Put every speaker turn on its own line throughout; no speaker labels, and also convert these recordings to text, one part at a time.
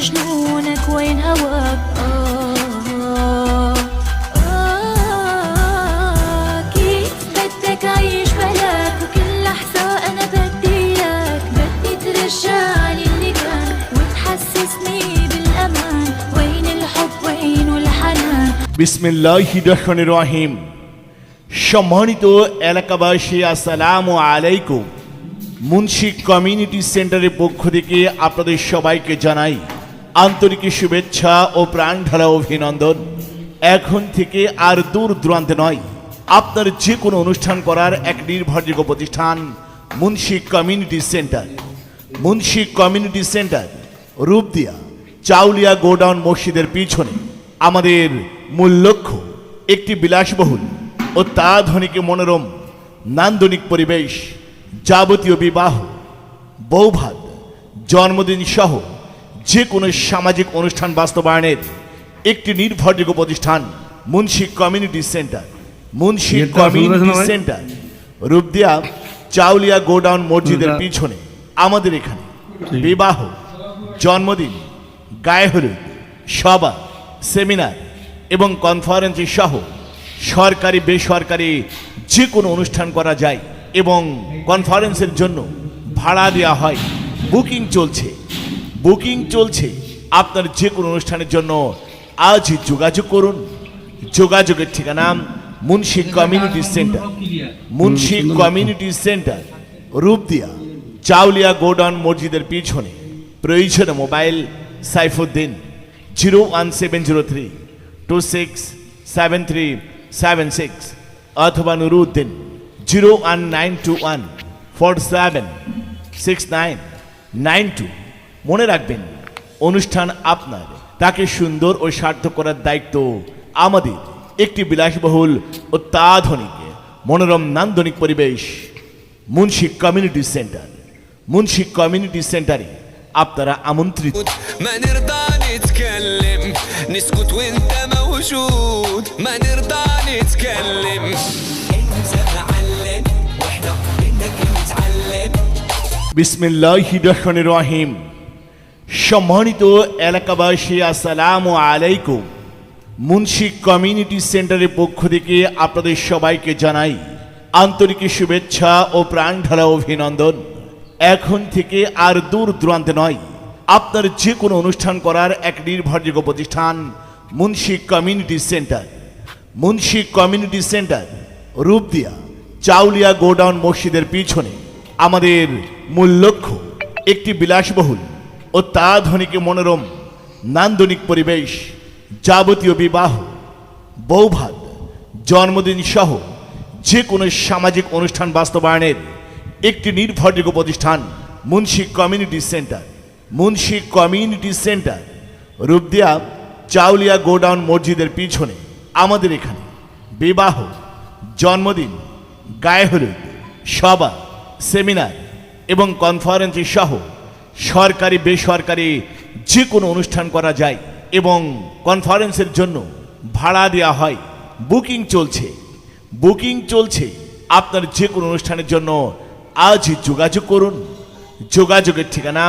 مجنونك وين هواك كيف بدك عيش بلاك وكل لحظة أنا بدي إياك بدي ترجعلي اللي كان وتحسسني بالأمان وين الحب وين الحنان
বিসমিল্লাহির রহমানির রহিম। সম্মানিত এলাকাবাসী, আসসালামু আলাইকুম। মুন্সি কমিউনিটি সেন্টারের পক্ষ থেকে আপনাদের সবাইকে জানাই আন্তরিক শুভেচ্ছা ও প্রাণঢালা অভিনন্দন। এখন থেকে আর দূর দূরান্তে নয়, আপনার যে কোনো অনুষ্ঠান করার এক নির্ভরযোগ্য প্রতিষ্ঠান Munshi community centre. Munshi community centre, Rupdia Chaulia godown মসজিদের পিছনে। আমাদের মূল লক্ষ্য একটি বিলাসবহুল অত্যাধুনিক মনোরম নান্দনিক পরিবেশ, যাবতীয় বিবাহ, বৌভাত, জন্মদিন সহ যে কোনো সামাজিক অনুষ্ঠান বাস্তবায়নের একটি নির্ভরযোগ্য প্রতিষ্ঠান Munshi community centre. Munshi community centre, Rupdia Chaulia godown মসজিদের পিছনে। আমাদের এখানে বিবাহ, জন্মদিন, গায়ে হলুদ, সভা, সেমিনার এবং কনফারেন্স সহ সরকারি বেসরকারি যে কোনো অনুষ্ঠান করা যায় এবং কনফারেন্সের জন্য ভাড়া দেওয়া হয়। বুকিং চলছে। আপনার যে কোনো অনুষ্ঠানের জন্য আজ যোগাযোগ করুন। যোগাযোগের ঠিকানা Munshi community centre. Munshi community centre, Rupdia Chaulia godown মসজিদের পিছনে। প্রয়োজনে মোবাইল সাইফুদ্দিন 01703267376 অথবা নুরুদ্দিন 01921476992। মনে রাখবেন, অনুষ্ঠান আপনার, তাকে সুন্দর ও সার্থক করার দায়িত্ব আমাদের। একটি বিলাসবহুল অত্যাধুনিক মনোরম নান্দনিক পরিবেশ Munshi community centre. Munshi community সেন্টারে আপনারা আমন্ত্রিত।
ما نرضى نتكلم نسكت وانت موجود ما نرضى نتكلم انت معلم واحنا منك نتعلم
বিসমিল্লাহির রহমানির রহিম। সম্মানিত এলাকাবাসী, আসসালামু আলাইকুম। মুন্সি কমিউনিটি সেন্টারের পক্ষ থেকে আপনাদের সবাইকে জানাই আন্তরিক শুভেচ্ছা ও প্রাণঢালা অভিনন্দন। এখন থেকে আর দূর দূরান্তে নয়, আপনার যে কোনো অনুষ্ঠান করার এক নির্ভরযোগ্য প্রতিষ্ঠান Munshi community centre. Munshi community centre, Rupdia Chaulia godown মসজিদের পিছনে। আমাদের মূল লক্ষ্য একটি বিলাসবহুল অত্যাধুনিক মনোরম নান্দনিক পরিবেশ, যাবতীয় বিবাহ, বৌভাত, জন্মদিন সহ যে কোনো সামাজিক অনুষ্ঠান বাস্তবায়নের একটি নির্ভরযোগ্য প্রতিষ্ঠান Munshi community centre. Munshi community centre, Rupdia Chaulia godown মসজিদের পিছনে। আমাদের এখানে বিবাহ, জন্মদিন, গায়ে হলুদ, সভা, সেমিনার এবং কনফারেন্স সহ সরকারি বেসরকারি যে কোনো অনুষ্ঠান করা যায় এবং কনফারেন্সের জন্য ভাড়া দেওয়া হয়। বুকিং চলছে। আপনার যে কোনো অনুষ্ঠানের জন্য আজ যোগাযোগ করুন। যোগাযোগের ঠিকানা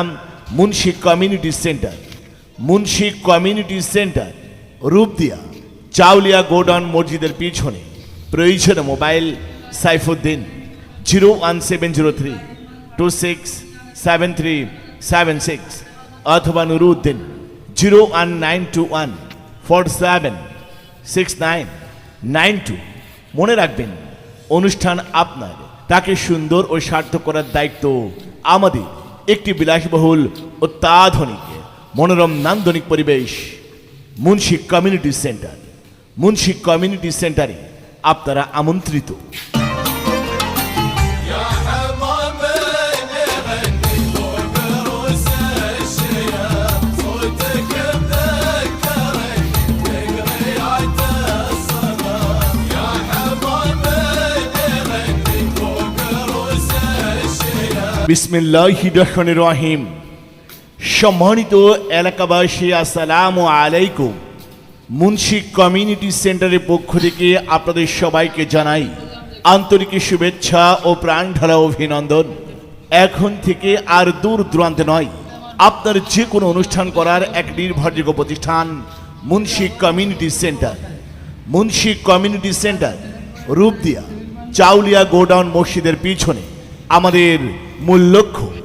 Munshi community centre. Munshi community centre, Rupdia Chaulia godown মসজিদের পিছনে। প্রয়োজনে মোবাইল সাইফুদ্দিন 01703267376 অথবা নুরুদ্দিন 01921476992। মনে রাখবেন, অনুষ্ঠান আপনার, তাকে সুন্দর ও সার্থক করার দায়িত্ব আমাদের। একটি বিলাসবহুল অত্যাধুনিক মনোরম নান্দনিক পরিবেশ Munshi community centre. Munshi community সেন্টারে আপনারা আমন্ত্রিত। বিসমিল্লাহির রহমানির রহিম। সম্মানিত এলাকাবাসী, আসসালামু আলাইকুম। মুন্সি কমিউনিটি সেন্টারের পক্ষ থেকে আপনাদের সবাইকে জানাই আন্তরিক শুভেচ্ছা ও প্রাণঢালা অভিনন্দন। এখন থেকে আর দূর দূরান্তে নয়, আপনার যে কোনো অনুষ্ঠান করার এক নির্ভরযোগ্য প্রতিষ্ঠান Munshi community centre. Munshi community centre, Rupdia Chaulia godown মসজিদের পিছনে। আমাদের মূল লক্ষ্য